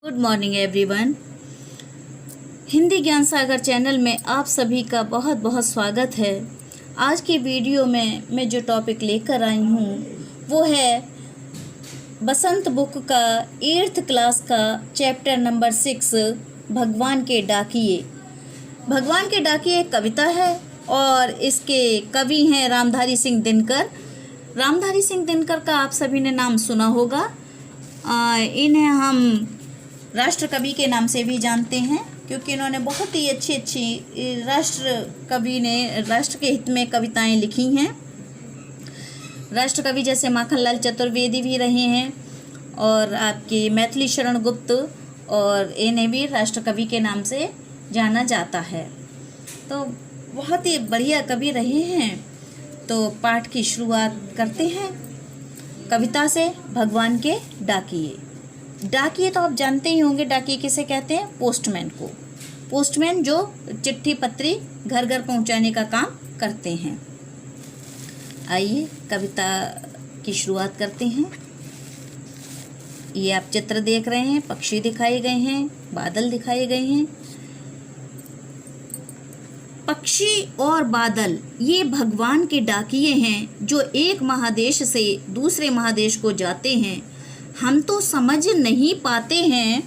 Good morning everyone. Hindi ज्ञान सागर channel में आप सभी का बहुत बहुत स्वागत है। आज की वीडियो में मैं जो टॉपिक लेकर आई हूँ वो है बसंत बुक का 8th क्लास का चैप्टर नंबर 6 भगवान के डाकिए। भगवान के डाकिए एक कविता है और इसके कवि हैं रामधारी सिंह दिनकर। रामधारी सिंह दिनकर का आप सभी ने नाम सुना होगा। इन्हें हम राष्ट्र कवि के नाम से भी जानते हैं क्योंकि इन्होंने बहुत ही अच्छी राष्ट्र के हित में कविताएं लिखी हैं। राष्ट्र कवि जैसे माखनलाल चतुर्वेदी भी रहे हैं और आपके मैथिली शरण गुप्त, और इन्हें भी राष्ट्र कवि के नाम से जाना जाता है। तो बहुत ही बढ़िया कवि रहे हैं। तो पाठ की शुरुआत करते हैं कविता से। भगवान के डाकिए। डाकिए तो आप जानते ही होंगे, डाकिए किसे कहते हैं? पोस्टमैन को। पोस्टमैन जो चिट्ठी पत्री घर घर पहुंचाने का काम करते हैं। आइए कविता की शुरुआत करते हैं। ये आप चित्र देख रहे हैं, पक्षी दिखाए गए हैं, बादल दिखाए गए हैं। पक्षी और बादल ये भगवान के डाकिए हैं जो एक महादेश से दूसरे महादेश को जाते हैं। हम तो समझ नहीं पाते हैं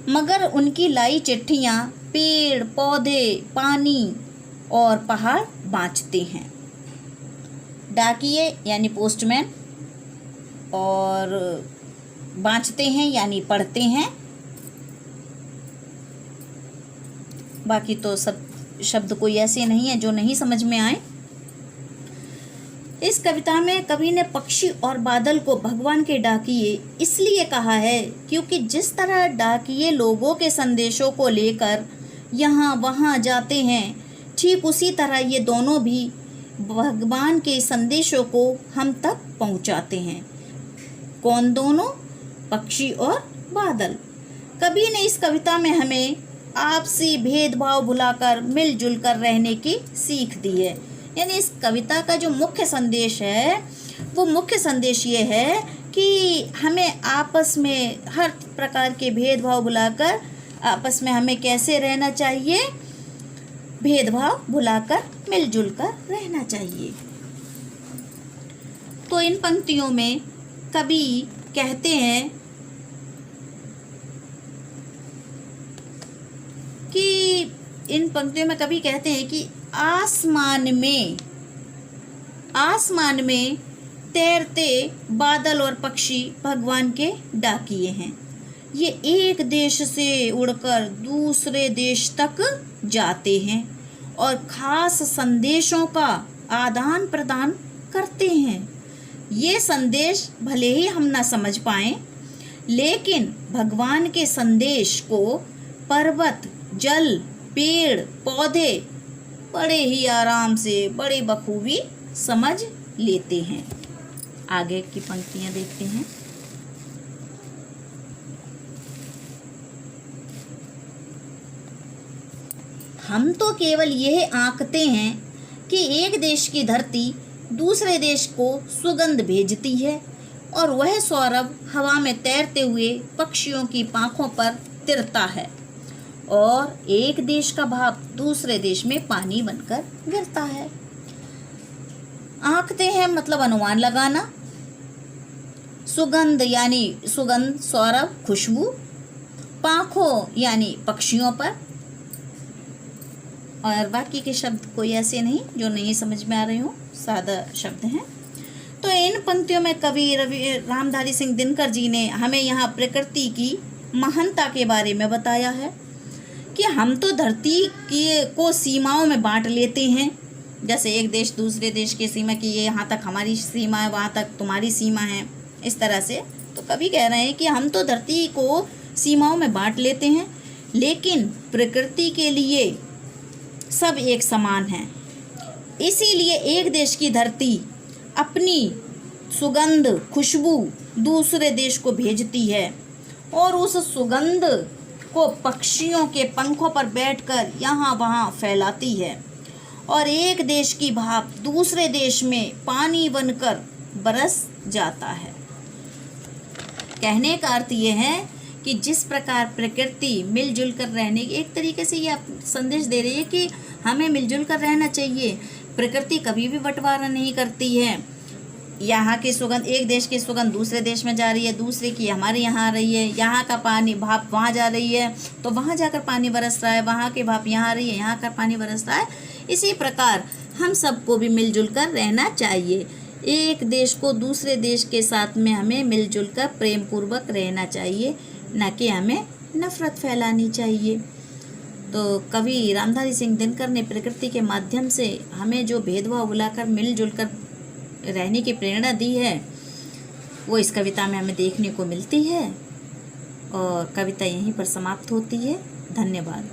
मगर उनकी लाई चिट्ठियाँ पेड़ पौधे पानी और पहाड़ बाँचते हैं। डाकिए यानी पोस्टमैन, और बाँचते हैं यानी पढ़ते हैं। बाकी तो सब शब्द कोई ऐसे नहीं है जो नहीं समझ में आए। इस कविता में कवि ने पक्षी और बादल को भगवान के डाकिए इसलिए कहा है क्योंकि जिस तरह डाकिए लोगों के संदेशों को लेकर यहाँ वहाँ जाते हैं, ठीक उसी तरह ये दोनों भी भगवान के संदेशों को हम तक पहुँचाते हैं। कौन दोनों? पक्षी और बादल। कवि ने इस कविता में हमें आपसी भेदभाव भुलाकर मिलजुल कर रहने की सीख दी है। यानी इस कविता का जो मुख्य संदेश है वो मुख्य संदेश ये है कि हमें आपस में हर प्रकार के भेदभाव भुलाकर आपस में हमें कैसे रहना चाहिए? भेदभाव भुलाकर मिलजुल कर रहना चाहिए। तो इन पंक्तियों में कवि कहते हैं कि आसमान में तैरते बादल और पक्षी भगवान के डाकिए हैं। ये एक देश से उड़कर दूसरे देश तक जाते हैं और खास संदेशों का आदान प्रदान करते हैं। ये संदेश भले ही हम ना समझ पाएं, लेकिन भगवान के संदेश को पर्वत, जल, पेड़ पौधे बड़े ही आराम से बड़े बखूबी समझ लेते हैं। आगे की पंक्तियां देखते हैं। हम तो केवल यह आंकते हैं कि एक देश की धरती दूसरे देश को सुगंध भेजती है और वह सौरभ हवा में तैरते हुए पक्षियों की पांखों पर तिरता है और एक देश का भाप दूसरे देश में पानी बनकर गिरता है। आंकते हैं मतलब अनुमान लगाना। सुगंध यानी सुगंध, सौरभ, खुशबू। पांखों यानी पक्षियों पर। और बाकी के शब्द कोई ऐसे नहीं जो नहीं समझ में आ रहे हो, सादा शब्द हैं। तो इन पंक्तियों में कवि रामधारी सिंह दिनकर जी ने हमें यहाँ प्रकृति की महानता के बारे में बताया है कि हम तो धरती को सीमाओं में बांट लेते हैं। जैसे एक देश दूसरे देश की सीमा की, ये यहाँ तक हमारी सीमा है, वहाँ तक तुम्हारी सीमा है, इस तरह से। तो कवि कह रहे हैं कि हम तो धरती को सीमाओं में बांट लेते हैं, लेकिन प्रकृति के लिए सब एक समान है। इसीलिए एक देश की धरती अपनी सुगंध, खुशबू दूसरे देश को भेजती है और उस सुगंध को पक्षियों के पंखों पर बैठकर यहाँ वहाँ फैलाती है और एक देश की भाप दूसरे देश में पानी बनकर बरस जाता है। कहने का अर्थ ये है कि जिस प्रकार प्रकृति मिलजुल कर रहने की, एक तरीके से ये संदेश दे रही है कि हमें मिलजुल कर रहना चाहिए। प्रकृति कभी भी बंटवारा नहीं करती है। यहाँ की सुगंध, एक देश की सुगंध दूसरे देश में जा रही है, दूसरे की हमारे यहाँ आ रही है, यहाँ का पानी भाप वहाँ जा रही है तो वहाँ जाकर पानी बरस रहा है, वहाँ की भाप यहाँ आ रही है, यहाँ का पानी बरस रहा है। इसी प्रकार हम सबको भी मिलजुल कर रहना चाहिए। एक देश को दूसरे देश के साथ में हमें मिलजुल कर प्रेम पूर्वक रहना चाहिए, न कि हमें नफरत फैलानी चाहिए। तो कवि रामधारी सिंह दिनकर ने प्रकृति के माध्यम से हमें जो भेदभाव भुलाकर मिलजुल कर रहने की प्रेरणा दी है, वो इस कविता में हमें देखने को मिलती है। और कविता यहीं पर समाप्त होती है। धन्यवाद।